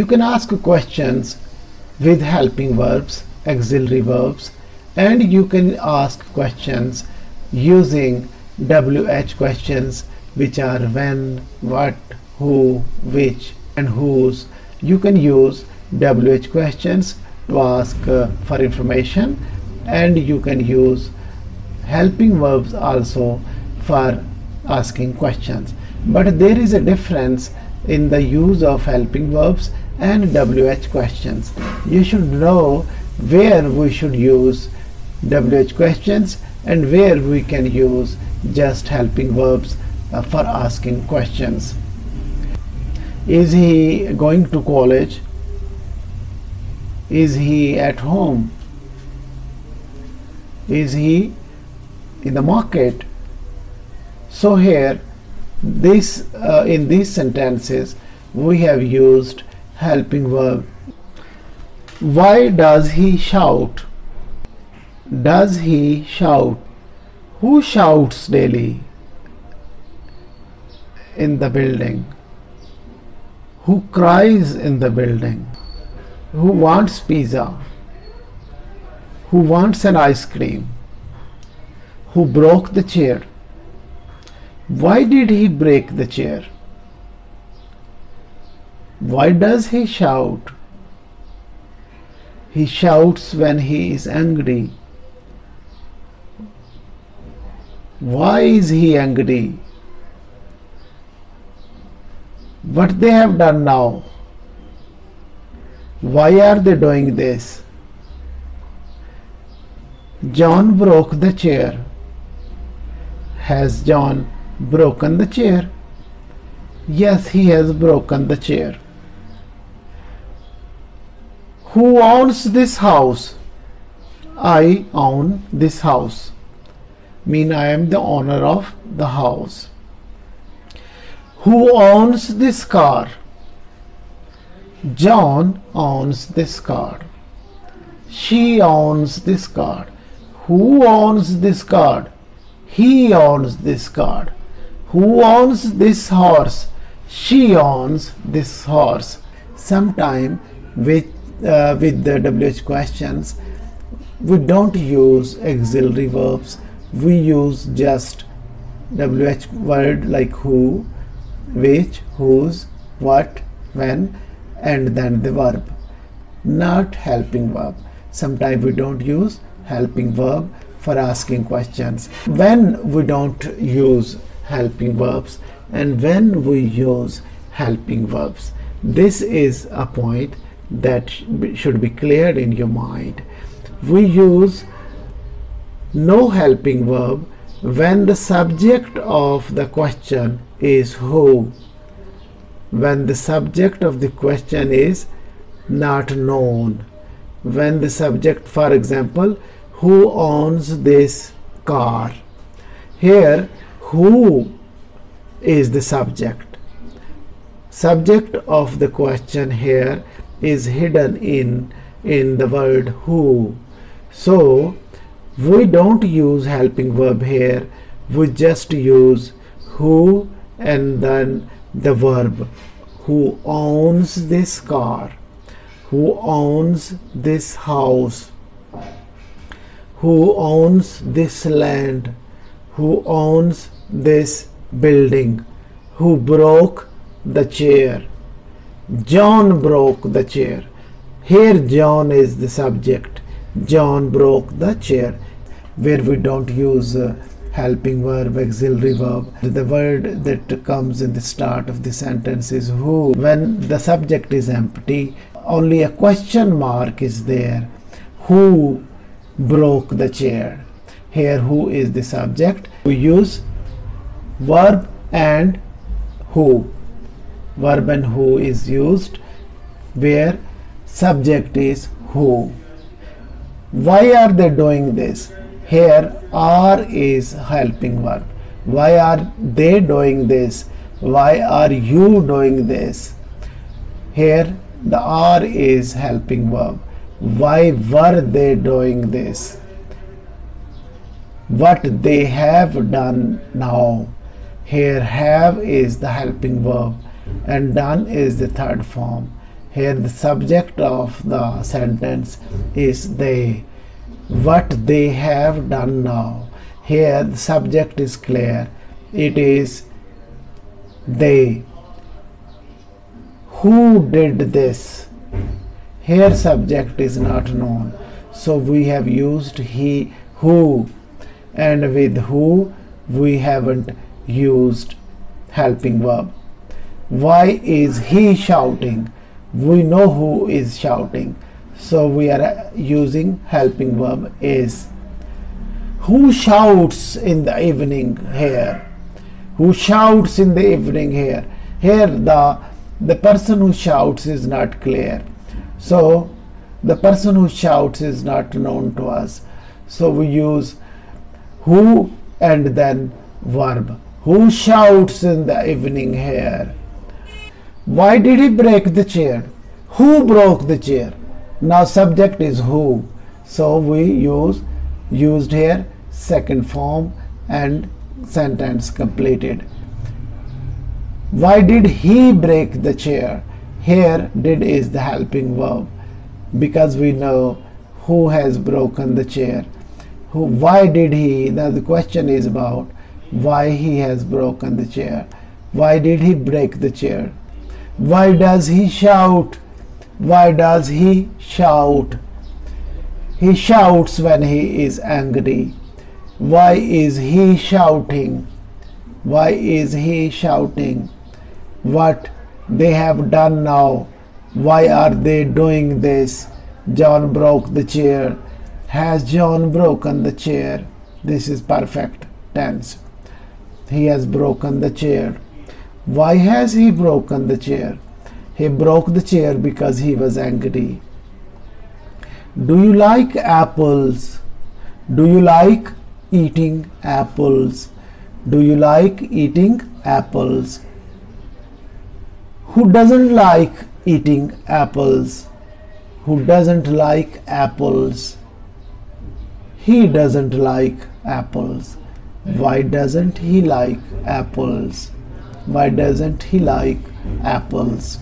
You can ask questions with helping verbs, auxiliary verbs, and you can ask questions using WH questions, which are when, what, who, which, and whose. You can use WH questions to ask for information, and you can use helping verbs also for asking questions. But there is a difference in the use of helping verbs and WH questions. You should know where we should use WH questions and where we can use just helping verbs for asking questions. Is he going to college? Is he at home? Is he in the market? So here, in these sentences, we have used helping verb. Why does he shout? Does he shout? Who shouts daily in the building? Who cries in the building? Who wants pizza? Who wants an ice cream? Who broke the chair? Why did he break the chair? Why does he shout? He shouts when he is angry. Why is he angry? What they have done now? Why are they doing this? John broke the chair. Has John broken the chair? Yes, he has broken the chair. Who owns this house? I own this house. Mean I am the owner of the house. Who owns this car? John owns this car. She owns this car. Who owns this car? He owns this car. Who owns this horse? She owns this horse. Sometime with the WH questions, we don't use auxiliary verbs. We use just WH word like who, which, whose, what, when, and then the verb, not helping verb. Sometimes we don't use helping verb for asking questions. When we don't use helping verbs and when we use helping verbs, this is a point that should be cleared in your mind. We use no helping verb when the subject of the question is who, when the subject of the question is not known, when the subject, for example, who owns this car. Here, who is the subject. Subject of the question here is hidden in the word who. So we don't use helping verb here. We just use who and then the verb. Who owns this car? Who owns this house? Who owns this land? Who owns this building? Who broke the chair? John broke the chair. Here John is the subject. John broke the chair. Where we don't use helping verb, auxiliary verb, the word that comes in the start of the sentence is who. When the subject is empty, only a question mark is there. Who broke the chair? Here who is the subject. We use verb and who. Verb and who is used where subject is who. Why are they doing this? Here are is helping verb. Why are they doing this? Why are you doing this? Here the are is helping verb. Why were they doing this? What they have done now. Here have is the helping verb and done is the third form. Here the subject of the sentence is they. What they have done now. Here the subject is clear. It is they. Who did this? Here subject is not known. So we have used he, who, and with who we haven't used helping verb. Why is he shouting? We know who is shouting. So we are using helping verb is. Who shouts in the evening here? Who shouts in the evening here? Here the person who shouts is not clear. So the person who shouts is not known to us. So we use who and then verb. Who shouts in the evening here? Why did he break the chair? Who broke the chair? Now subject is who. So we used here second form and sentence completed. Why did he break the chair? Here did is the helping verb because we know who has broken the chair. Why did he? Now the question is about why he has broken the chair. Why did he break the chair? Why does he shout? Why does he shout? He shouts when he is angry. Why is he shouting? Why is he shouting? What they have done now. Why are they doing this? John broke the chair. Has John broken the chair? This is perfect tense. He has broken the chair. Why has he broken the chair? He broke the chair because he was angry. Do you like apples? Do you like eating apples? Do you like eating apples? Who doesn't like eating apples? Who doesn't like apples? He doesn't like apples. Why doesn't he like apples? Why doesn't he like apples?